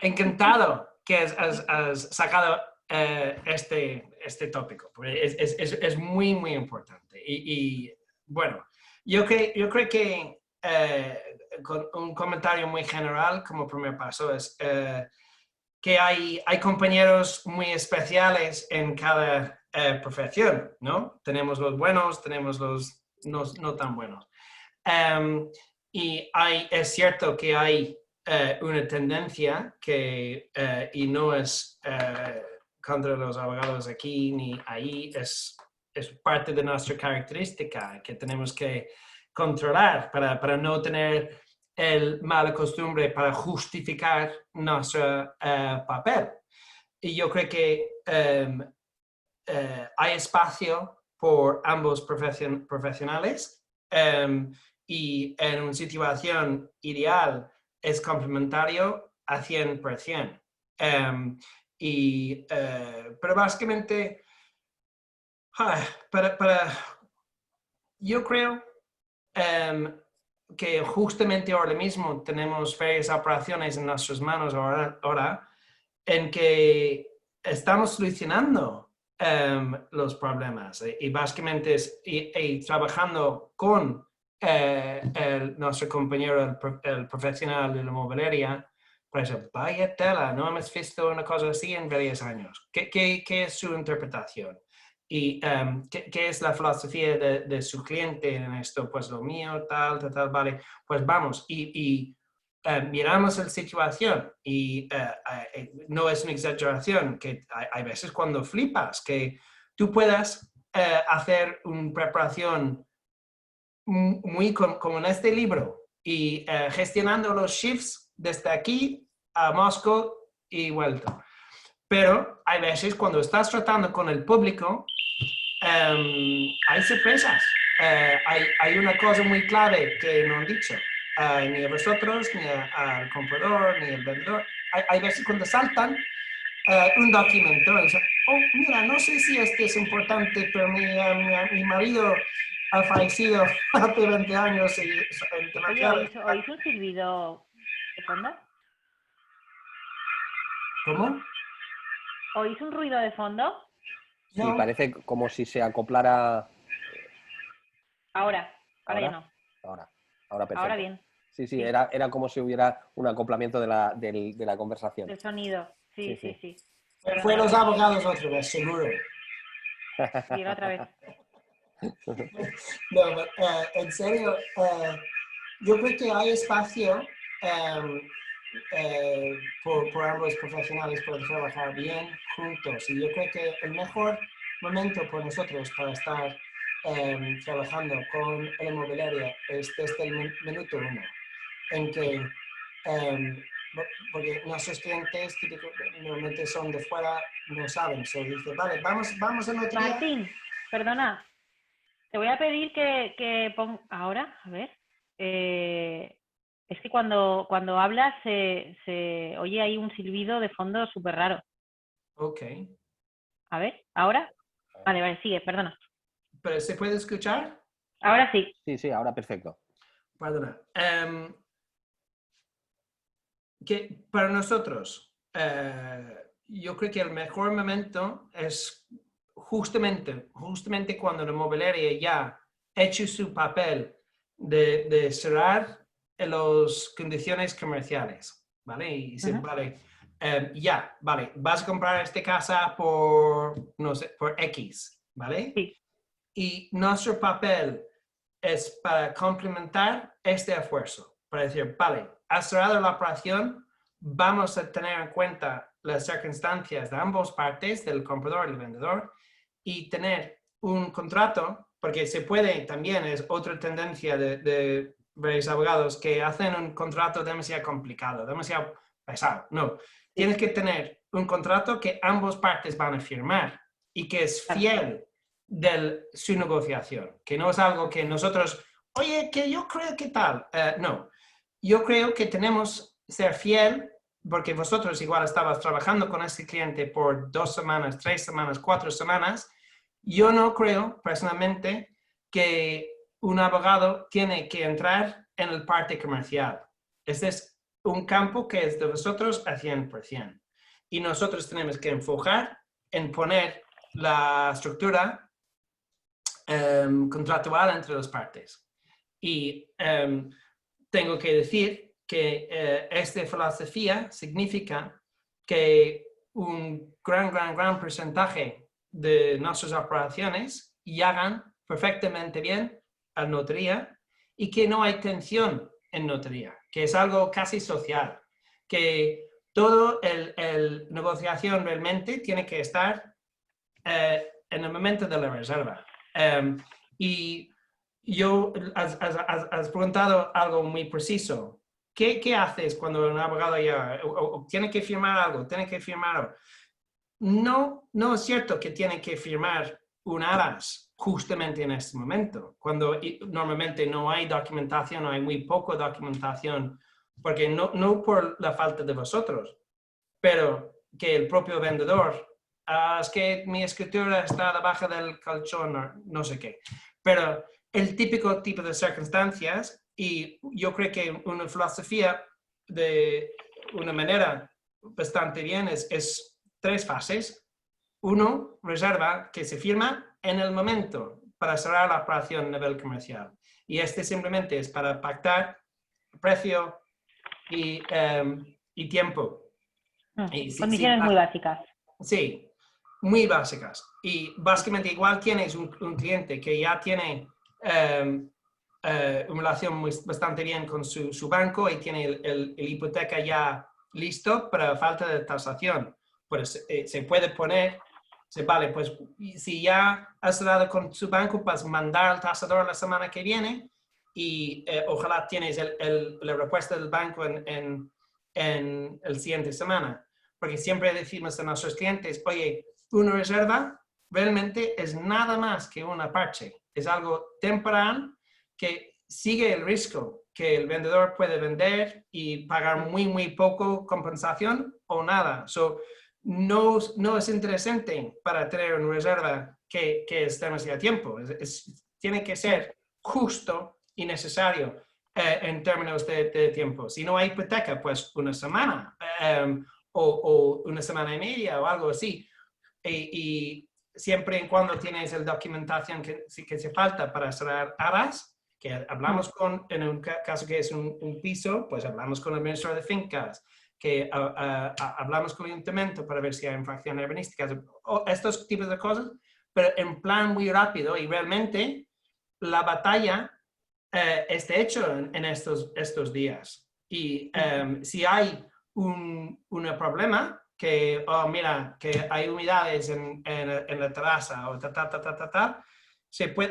encantado que has sacado este tópico, porque es muy, muy importante. Y bueno, yo creo que con un comentario muy general como primer paso es que hay compañeros muy especiales en cada profesión, ¿no? Tenemos los buenos, tenemos los no tan buenos. Y es cierto que hay una tendencia que, y no es contra los abogados aquí ni ahí, es parte de nuestra característica que tenemos que controlar para no tener el mala costumbre para justificar nuestro papel. Y yo creo que hay espacio por ambos profesionales y en una situación ideal es complementario a 100%. Pero básicamente, yo creo que justamente ahora mismo tenemos varias operaciones en nuestras manos ahora en que estamos solucionando los problemas y básicamente trabajando con nuestro compañero, el profesional de la mobiliaria. Por eso, vaya tela, no hemos visto una cosa así en varios años. ¿Qué es su interpretación? ¿Y qué es la filosofía de su cliente en esto? Pues lo mío, tal, vale. Pues vamos y miramos la situación y no es una exageración, que hay veces cuando flipas, que tú puedas hacer una preparación muy como en este libro y gestionando los shifts desde aquí a Moscú y vuelta. Pero hay veces cuando estás tratando con el público, hay sorpresas. Hay una cosa muy clave que no han dicho. Ni a vosotros, ni al comprador, ni al vendedor. Hay veces cuando saltan un documento y dicen, oh, mira, no sé si este es importante, pero mi marido ha fallecido hace 20 años. Oye, ¿oís un silbido de fondo? ¿Cómo? ¿Oís un ruido de fondo? Sí, No. parece como si se acoplara... Ahora ya no. Ahora perfecto. Ahora bien. Sí, era como si hubiera un acoplamiento de la conversación. El sonido, sí. Fue los abogados otra vez, seguro. Llega otra vez. No, en serio, yo creo que hay espacio por ambos profesionales para trabajar bien juntos. Y yo creo que el mejor momento por nosotros para estar trabajando con la inmobiliaria es desde el minuto 1, en que, porque nuestros clientes normalmente son de fuera, no saben, se dice, vale, vamos a notar. Martín, perdona, te voy a pedir que ponga... Ahora, a ver. Es que cuando hablas se oye ahí un silbido de fondo súper raro. Ok. A ver, ¿ahora? Vale, sigue, perdona. ¿Pero se puede escuchar? Ahora sí. Sí, ahora perfecto. Perdona. Que para nosotros, yo creo que el mejor momento es justamente cuando la inmobiliaria ya ha hecho su papel de cerrar las condiciones comerciales, ¿vale? Y dice, vale, vale, vas a comprar esta casa por, no sé, por X, ¿vale? Sí. Y nuestro papel es para complementar este esfuerzo, para decir, vale, has cerrado la operación, vamos a tener en cuenta las circunstancias de ambas partes, del comprador y del vendedor, y tener un contrato, porque se puede también, es otra tendencia de varios abogados que hacen un contrato demasiado complicado, demasiado pesado. No, tienes que tener un contrato que ambas partes van a firmar y que es fiel de su negociación, que no es algo que nosotros, oye, que yo creo que tal. No, yo creo que tenemos que ser fiel, porque vosotros igual estabas trabajando con este cliente por 2 semanas, 3 semanas, 4 semanas. Yo no creo personalmente que un abogado tiene que entrar en el parte comercial. Este es un campo que es de vosotros al 100%. Y nosotros tenemos que enfocar en poner la estructura contractual entre las partes. Y tengo que decir que esta filosofía significa que un gran porcentaje de nuestras operaciones llegan perfectamente bien a notaría y que no hay tensión en notaría, que es algo casi social, que todo el negociación realmente tiene que estar en el momento de la reserva. Y yo, has preguntado algo muy preciso. ¿Qué haces cuando un abogado ya tiene que firmar algo? No es cierto que tiene que firmar un arras justamente en este momento, cuando normalmente no hay documentación, o hay muy poca documentación, porque no por la falta de vosotros, pero que el propio vendedor, es que mi escritura está debajo del colchón, no sé qué. Pero el típico tipo de circunstancias, y yo creo que una filosofía de una manera bastante bien es 3 fases. 1, reserva que se firma en el momento para cerrar la operación a nivel comercial. Y simplemente es para pactar precio y tiempo. Condiciones muy básicas. Sí, muy básicas. Y básicamente igual tienes un cliente que ya tiene una relación bastante bien con su banco y tiene el hipoteca ya listo para falta de tasación. Pues se puede poner, vale, pues si ya has cerrado con su banco, pues mandar al tasador la semana que viene y ojalá tienes la respuesta del banco en el siguiente semana. Porque siempre decimos a nuestros clientes, oye, una reserva realmente es nada más que una parche. Es algo temporal que sigue el riesgo que el vendedor puede vender y pagar muy poco compensación o nada. No es interesante para tener una reserva que es demasiado tiempo. Tiene que ser justo y necesario en términos de tiempo. Si no hay hipoteca, pues una semana o una semana y media o algo así. Y siempre y cuando tienes la documentación que hace falta para cerrar arras, que hablamos en un caso que es un piso, pues hablamos con el administrador de fincas, que hablamos con el ayuntamiento para ver si hay infracciones urbanísticas, o estos tipos de cosas, pero en plan muy rápido y realmente la batalla está hecho en estos días. Y si hay un problema, que, mira, que hay humedades en la terraza, o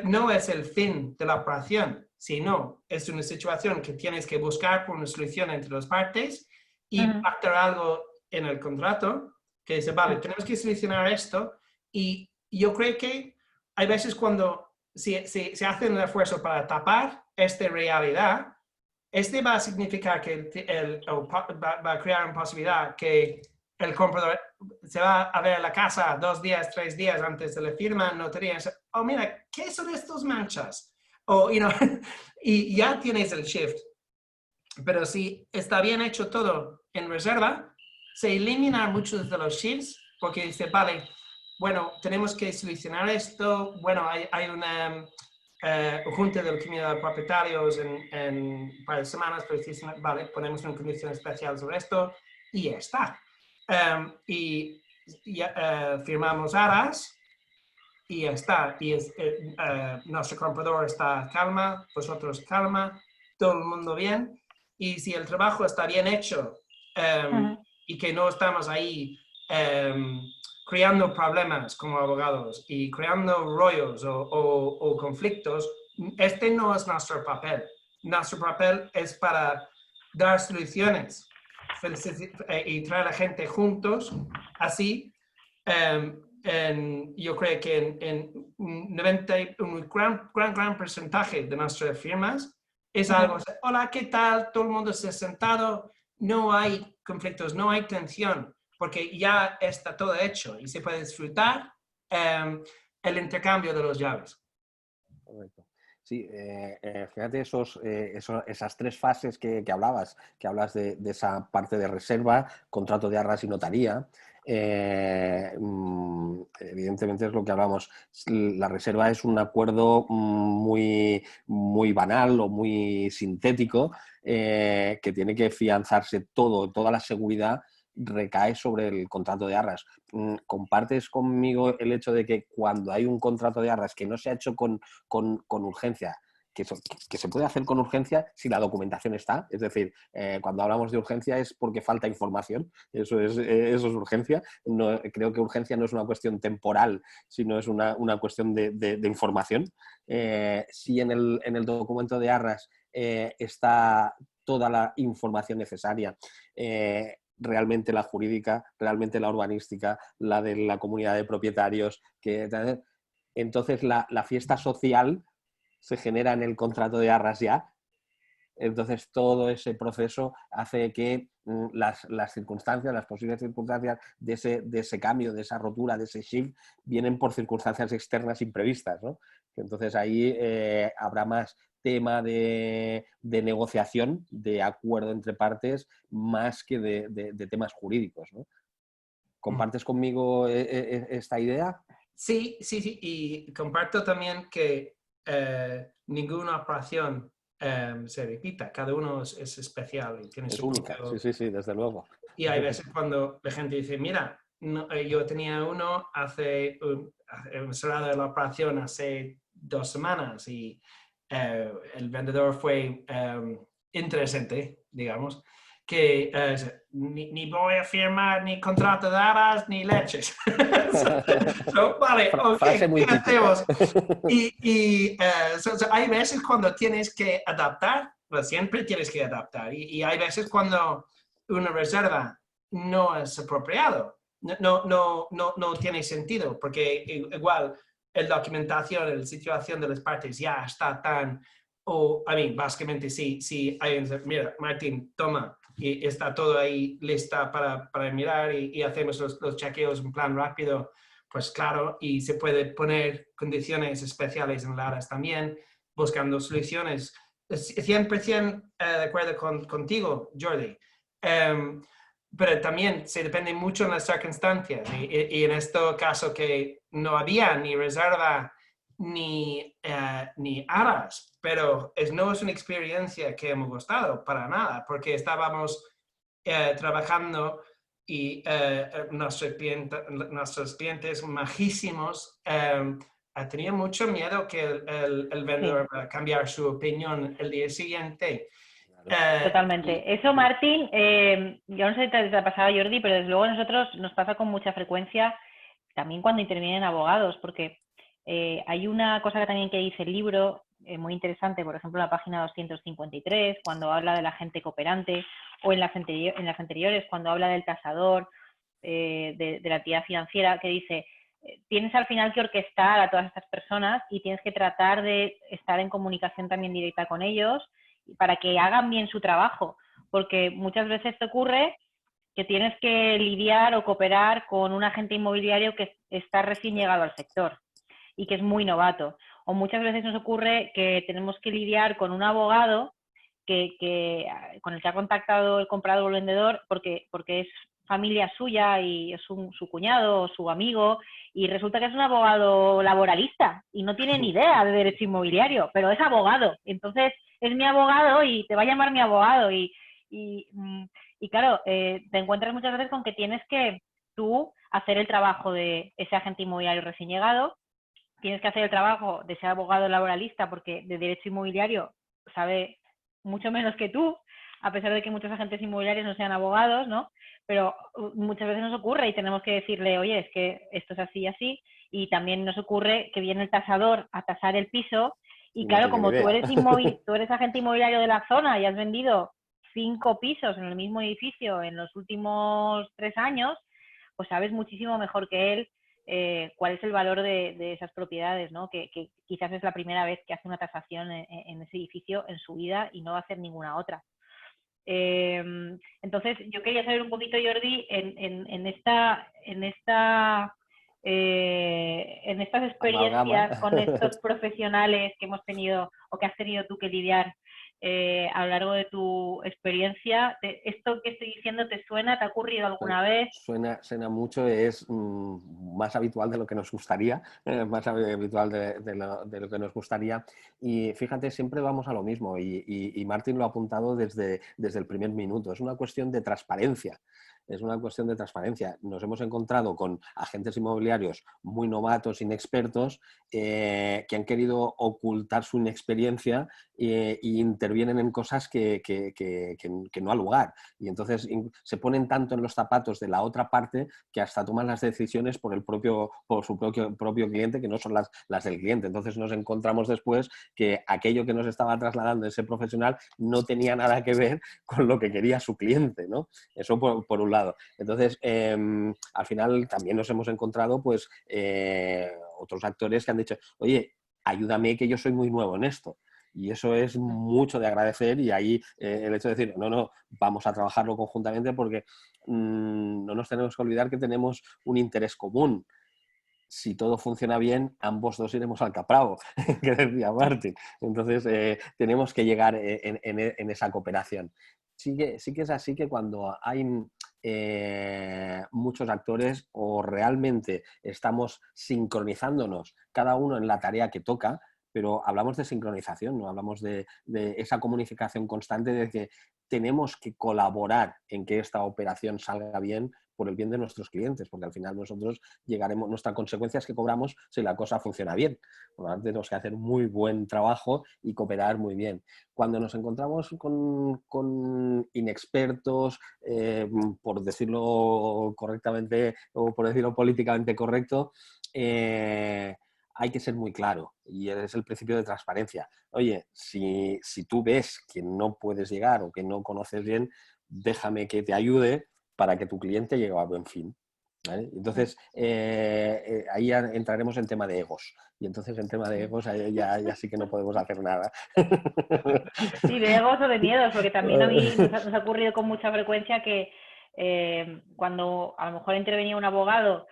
no es el fin de la operación, sino es una situación que tienes que buscar por una solución entre las partes y pactar algo en el contrato que dice, vale, tenemos que solucionar esto. Y yo creo que hay veces cuando se hace un esfuerzo para tapar esta realidad, va a significar que va a crear una posibilidad que el comprador se va a ver la casa 2 días, 3 días antes de la firma, notarías, oh mira, ¿qué son estas manchas? O, y ya tienes el shift. Pero si está bien hecho todo en reserva, se eliminan muchos de los shifts porque dice, vale, bueno, tenemos que solucionar esto, bueno, hay una junta de la comunidad de propietarios en un par de semanas, pero dicen, vale, ponemos una condición especial sobre esto y ya está. Y firmamos arras y ya está. Y nuestro comprador está calma, vosotros calma, todo el mundo bien. Y si el trabajo está bien hecho y que no estamos ahí creando problemas como abogados y creando rollos o conflictos, este no es nuestro papel. Nuestro papel es para dar soluciones y traer a la gente juntos. Así, yo creo que en un gran porcentaje de nuestras firmas es algo, hola, ¿qué tal? Todo el mundo se ha sentado, no hay conflictos, no hay tensión, porque ya está todo hecho y se puede disfrutar el intercambio de los llaves. Correcto. Sí, fíjate esas 3 fases que hablas de esa parte de reserva, contrato de arras y notaría. Evidentemente es lo que hablamos. La reserva es un acuerdo muy banal o muy sintético que tiene que fianzarse toda la seguridad recae sobre el contrato de arras. ¿Compartes conmigo el hecho de que cuando hay un contrato de arras que no se ha hecho con urgencia, que se puede hacer con urgencia si la documentación está? Es decir, cuando hablamos de urgencia es porque falta información, eso es urgencia. No, creo que urgencia no es una cuestión temporal, sino es una cuestión de información. Si en el documento de arras está toda la información necesaria, realmente la jurídica, realmente la urbanística, la de la comunidad de propietarios, entonces la fiesta social se genera en el contrato de arras ya. Entonces todo ese proceso hace que las circunstancias, las posibles circunstancias de ese cambio, de esa rotura, de ese shift, vienen por circunstancias externas imprevistas, ¿no? Entonces ahí habrá más tema de negociación, de acuerdo entre partes, más que de temas jurídicos, ¿no? ¿Compartes conmigo esta idea? Sí, sí, sí. Y comparto también que ninguna operación se repita. Cada uno es especial y tiene Es su única, propio... sí, desde luego. Y hay veces cuando la gente dice, mira, yo tenía uno hemos cerrado la operación hace 2 semanas y el vendedor fue interesante, digamos, que ni voy a firmar ni contrato de arras ni leches. Vale, ok, Frase muy ¿qué típica. hacemos? Hay veces cuando tienes que adaptar, pues siempre tienes que adaptar. Y hay veces cuando una reserva no es apropiado, no tiene sentido, porque igual la documentación, la situación de las partes ya está tan, básicamente sí, mira, Martín, toma, y está todo ahí lista para mirar y hacemos los chequeos en plan rápido, pues claro, y se puede poner condiciones especiales en Laras también, buscando soluciones. 100% de acuerdo contigo, Jordi. Pero también se depende mucho de las circunstancias y en este caso que no había ni reserva ni arras, pero no es una experiencia que hemos gustado para nada, porque estábamos trabajando y nuestros clientes majísimos tenían mucho miedo que el vendedor va a cambiar su opinión el día siguiente. Totalmente. Eso, Martín, yo no sé si te ha pasado, Jordi, pero desde luego a nosotros nos pasa con mucha frecuencia, también cuando intervienen abogados, porque hay una cosa que también que dice el libro, muy interesante, por ejemplo, en la página 253, cuando habla del agente cooperante, o en las anteriores, cuando habla del tasador, de la entidad financiera, que dice, tienes al final que orquestar a todas estas personas y tienes que tratar de estar en comunicación también directa con ellos, para que hagan bien su trabajo, porque muchas veces te ocurre que tienes que lidiar o cooperar con un agente inmobiliario que está recién llegado al sector y que es muy novato. O muchas veces nos ocurre que tenemos que lidiar con un abogado con el que ha contactado el comprador o el vendedor porque es familia suya y es su cuñado o su amigo, y resulta que es un abogado laboralista y no tiene ni idea de derecho inmobiliario, pero es abogado. Entonces es mi abogado y te va a llamar mi abogado y claro, te encuentras muchas veces con que tienes que tú hacer el trabajo de ese agente inmobiliario recién llegado, tienes que hacer el trabajo de ese abogado laboralista porque de derecho inmobiliario sabe mucho menos que tú, a pesar de que muchos agentes inmobiliarios no sean abogados, ¿no? Pero muchas veces nos ocurre y tenemos que decirle, oye, es que esto es así y así, y también nos ocurre que viene el tasador a tasar el piso y claro, no como tú eres agente inmobiliario de la zona y has vendido 5 pisos en el mismo edificio en los últimos 3 años, pues sabes muchísimo mejor que él cuál es el valor de esas propiedades, ¿no? Que quizás es la primera vez que hace una tasación en ese edificio en su vida y no va a hacer ninguna otra. Entonces, yo quería saber un poquito, Jordi, en estas experiencias con estos profesionales que hemos tenido o que has tenido tú que lidiar a lo largo de tu experiencia, ¿esto que estoy diciendo te suena? ¿Te ha ocurrido alguna vez? Suena mucho, es más habitual de lo que nos gustaría, más habitual de lo que nos gustaría. Y fíjate, siempre vamos a lo mismo y Martín lo ha apuntado desde el primer minuto. Es una cuestión de transparencia. Es una cuestión de transparencia. Nos hemos encontrado con agentes inmobiliarios muy novatos, inexpertos, que han querido ocultar su inexperiencia e intervienen en cosas que no ha lugar. Y entonces se ponen tanto en los zapatos de la otra parte que hasta toman las decisiones por su propio cliente, que no son las del cliente. Entonces nos encontramos después que aquello que nos estaba trasladando ese profesional no tenía nada que ver con lo que quería su cliente, ¿no? Eso por un lado. lado. Entonces, al final también nos hemos encontrado pues otros actores que han dicho, oye, ayúdame que yo soy muy nuevo en esto. Y eso es mucho de agradecer y ahí el hecho de decir, no, vamos a trabajarlo conjuntamente porque no nos tenemos que olvidar que tenemos un interés común. Si todo funciona bien, ambos dos iremos al capravo, que decía Martin. Entonces, tenemos que llegar en esa cooperación. Sí que es así que cuando hay muchos actores o realmente estamos sincronizándonos cada uno en la tarea que toca, pero hablamos de sincronización, no hablamos de esa comunicación constante de que tenemos que colaborar en que esta operación salga bien por el bien de nuestros clientes, porque al final nosotros llegaremos, nuestra consecuencia es que cobramos si la cosa funciona bien. Por lo tanto, tenemos que hacer muy buen trabajo y cooperar muy bien. Cuando nos encontramos con inexpertos, por decirlo correctamente o por decirlo políticamente correcto, hay que ser muy claro y es el principio de transparencia. Oye, si tú ves que no puedes llegar o que no conoces bien, déjame que te ayude para que tu cliente llegue a buen fin. ¿Vale? Entonces, ahí ya entraremos en tema de egos. Y entonces en tema de egos ya sí que no podemos hacer nada. Sí, de egos o de miedos, porque también a mí nos ha ocurrido con mucha frecuencia que cuando a lo mejor intervenía un abogado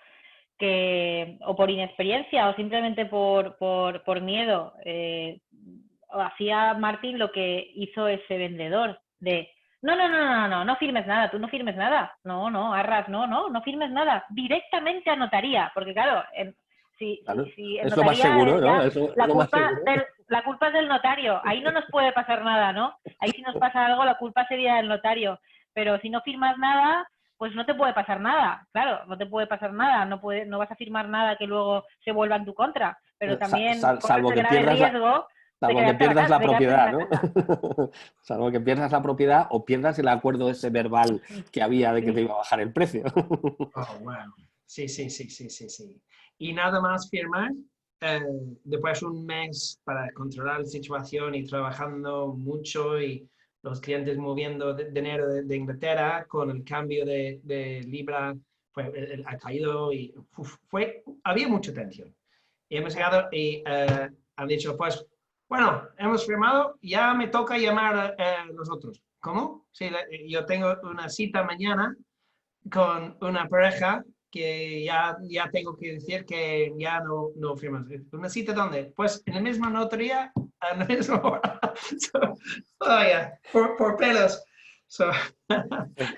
que o por inexperiencia o simplemente por miedo, hacía Martín lo que hizo ese vendedor de no firmes nada, tú no firmes nada, no, Arras, no firmes nada, directamente a notaría, porque claro, si en es notaría, lo más seguro, ¿no? la culpa es del notario, ahí no nos puede pasar nada, ¿no? Ahí si nos pasa algo, la culpa sería del notario, pero si no firmas nada, pues no te puede pasar nada, claro, no te puede pasar nada, no vas a firmar nada que luego se vuelva en tu contra, pero también salvo que pierdas riesgo salvo que pierdas la propiedad, ¿no? Salvo que pierdas la propiedad o pierdas el acuerdo ese verbal que había de que te iba a bajar el precio. Oh, wow. Sí. Y nada más firmar, después un mes para controlar la situación y trabajando mucho y los clientes moviendo dinero de Inglaterra con el cambio de libra, pues ha caído y había mucha tensión. Y hemos llegado y han dicho, pues, bueno, hemos firmado, ya me toca llamar a nosotros. ¿Cómo? Sí, yo tengo una cita mañana con una pareja que ya tengo que decir que ya no firmas. ¿Una cita dónde? Pues en la misma notaría, a la misma hora. Por pelos.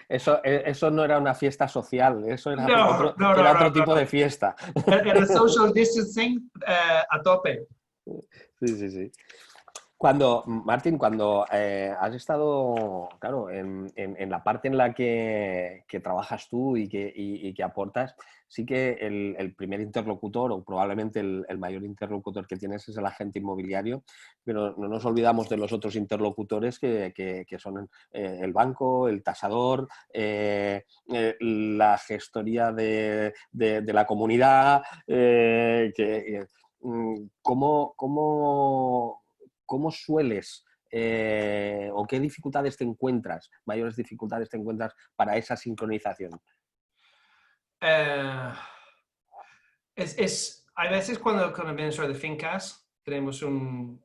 Eso no era una fiesta social, eso era era otro tipo de fiesta. Era social distancing a tope. Sí. Martín, cuando has estado, claro, en la parte en la que trabajas tú y que aportas, sí que el primer interlocutor o probablemente el mayor interlocutor que tienes es el agente inmobiliario, pero no nos olvidamos de los otros interlocutores que son el banco, el tasador, la gestoría de la comunidad, ¿cómo sueles o qué dificultades te encuentras, mayores dificultades te encuentras para esa sincronización? Hay veces cuando el administrador de fincas tenemos un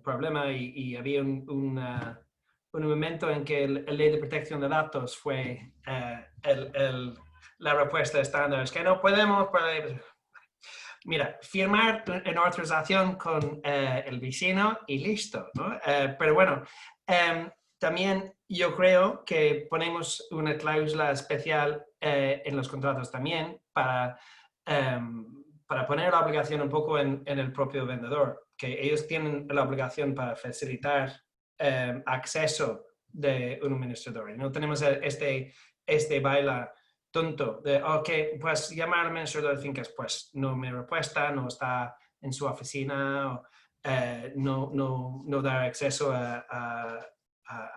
problema y había un momento en que la ley de protección de datos fue la respuesta estándar. Es que no podemos... Mira, firmar una autorización con el vecino y listo, ¿no? Pero bueno, también yo creo que ponemos una cláusula especial en los contratos también para poner la obligación un poco en el propio vendedor, que ellos tienen la obligación para facilitar acceso de un administrador. Y no tenemos este baila tonto de, ok, pues llamar al administrador de fincas, pues no me respuesta, no está en su oficina, no da acceso a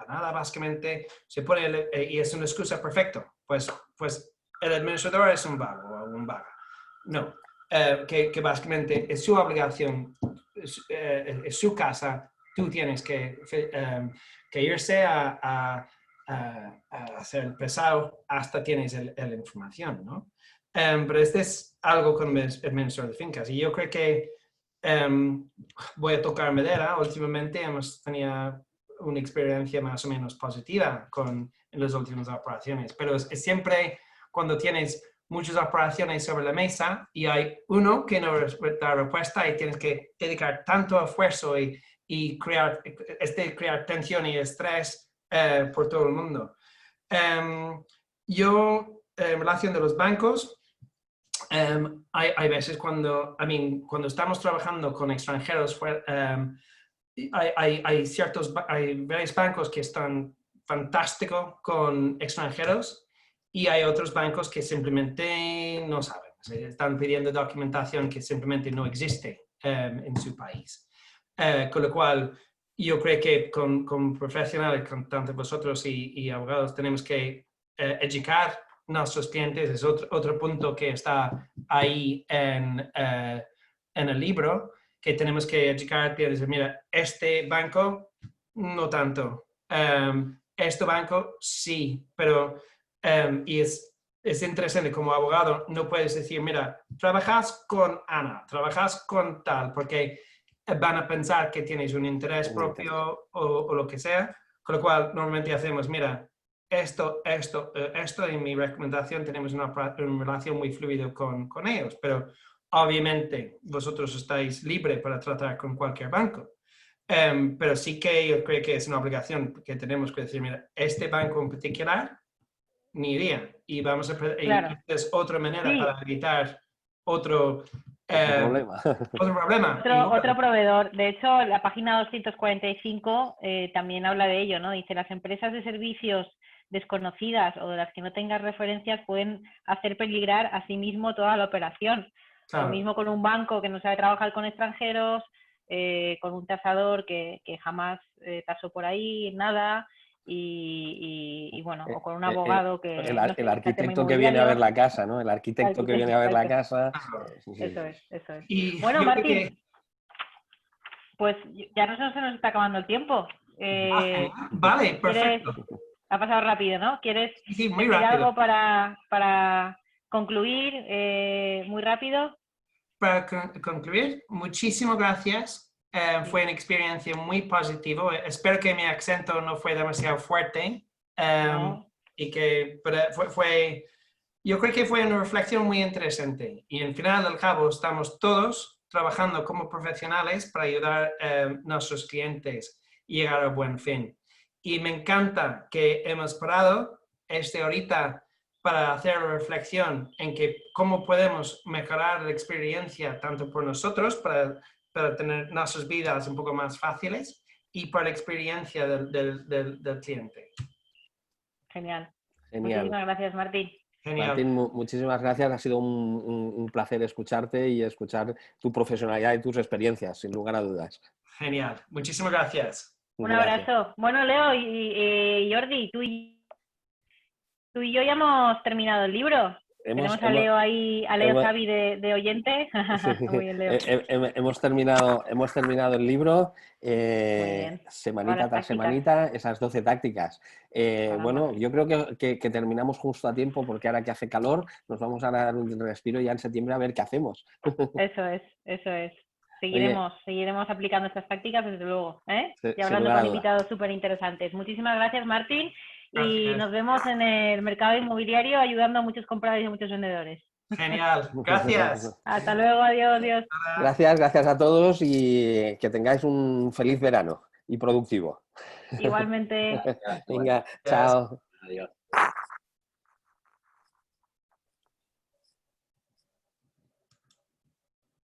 nada, básicamente. Se pone, y es una excusa perfecta, pues el administrador es un vago o un vaga. No, que básicamente es su obligación, es su casa, tú tienes que irse a hacer el pesado hasta tienes la información, ¿no? Pero este es algo con el administrador de fincas. Y yo creo que voy a tocar madera. Últimamente hemos tenido una experiencia más o menos positiva en las últimas operaciones. Pero es siempre cuando tienes muchas operaciones sobre la mesa y hay uno que no da respuesta y tienes que dedicar tanto esfuerzo y crear tensión y estrés por todo el mundo. Yo, en relación de los bancos, hay veces cuando estamos trabajando con extranjeros, hay varios bancos que están fantásticos con extranjeros y hay otros bancos que simplemente no saben. Están pidiendo documentación que simplemente no existe en su país. Con lo cual, yo creo que con profesionales, con tanto vosotros y abogados, tenemos que educar nuestros clientes. Es otro punto que está ahí en el libro, que tenemos que educar, y decir, mira, este banco no tanto, este banco sí, pero y es interesante como abogado, no puedes decir, mira, trabajas con Ana, trabajas con tal, porque van a pensar que tienes un interés propio o lo que sea, con lo cual normalmente hacemos, mira, esto en mi recomendación tenemos una relación muy fluida con ellos, pero obviamente vosotros estáis libres para tratar con cualquier banco. Pero sí que yo creo que es una obligación que tenemos que decir, mira, este banco en particular, ni idea. Y vamos a Claro. es otra manera para evitar otro problema. Otro problema. Otro proveedor. De hecho, la página 245 también habla de ello, ¿no? Dice, las empresas de servicios desconocidas o de las que no tengas referencias pueden hacer peligrar a sí mismo toda la operación. Claro. Lo mismo con un banco que no sabe trabajar con extranjeros, con un tasador que jamás tasó por ahí, nada. Y bueno, o con un abogado que... El arquitecto que viene a ver la casa, ¿no? El arquitecto que viene a ver la casa. Eso es. Y bueno, Martín, pues ya no se nos está acabando el tiempo. Vale, perfecto. Ha pasado rápido, ¿no? ¿Quieres muy decir rápido. algo para concluir muy rápido? Para concluir, muchísimas gracias. Fue una experiencia muy positiva. Espero que mi acento no fue demasiado fuerte. No. Y que yo creo que fue una reflexión muy interesante. Y al final del cabo estamos todos trabajando como profesionales para ayudar a nuestros clientes y llegar a buen fin. Y me encanta que hemos parado ahorita para hacer una reflexión en que cómo podemos mejorar la experiencia tanto por nosotros, para tener nuestras vidas un poco más fáciles, y para la experiencia del cliente. Genial. Muchísimas gracias, Martín. Genial. Martín, muchísimas gracias. Ha sido un placer escucharte y escuchar tu profesionalidad y tus experiencias, sin lugar a dudas. Genial. Muchísimas gracias. Un abrazo. Bueno, Leo y Jordi, tú y yo ya hemos terminado el libro. Tenemos a Leo ahí, a Leo Xavi de oyente. Muy bien, Leo. Hemos terminado el libro, semanita tras semanita, esas 12 tácticas. Bueno, yo creo que terminamos justo a tiempo, porque ahora que hace calor nos vamos a dar un respiro ya en septiembre a ver qué hacemos. Eso es. Seguiremos aplicando estas tácticas, desde luego, y hablando con invitados súper interesantes. Muchísimas gracias, Martín. Y nos vemos en el mercado inmobiliario ayudando a muchos compradores y a muchos vendedores. Genial, gracias. Hasta luego, adiós. Gracias a todos y que tengáis un feliz verano y productivo. Igualmente. Venga, chao. Adiós.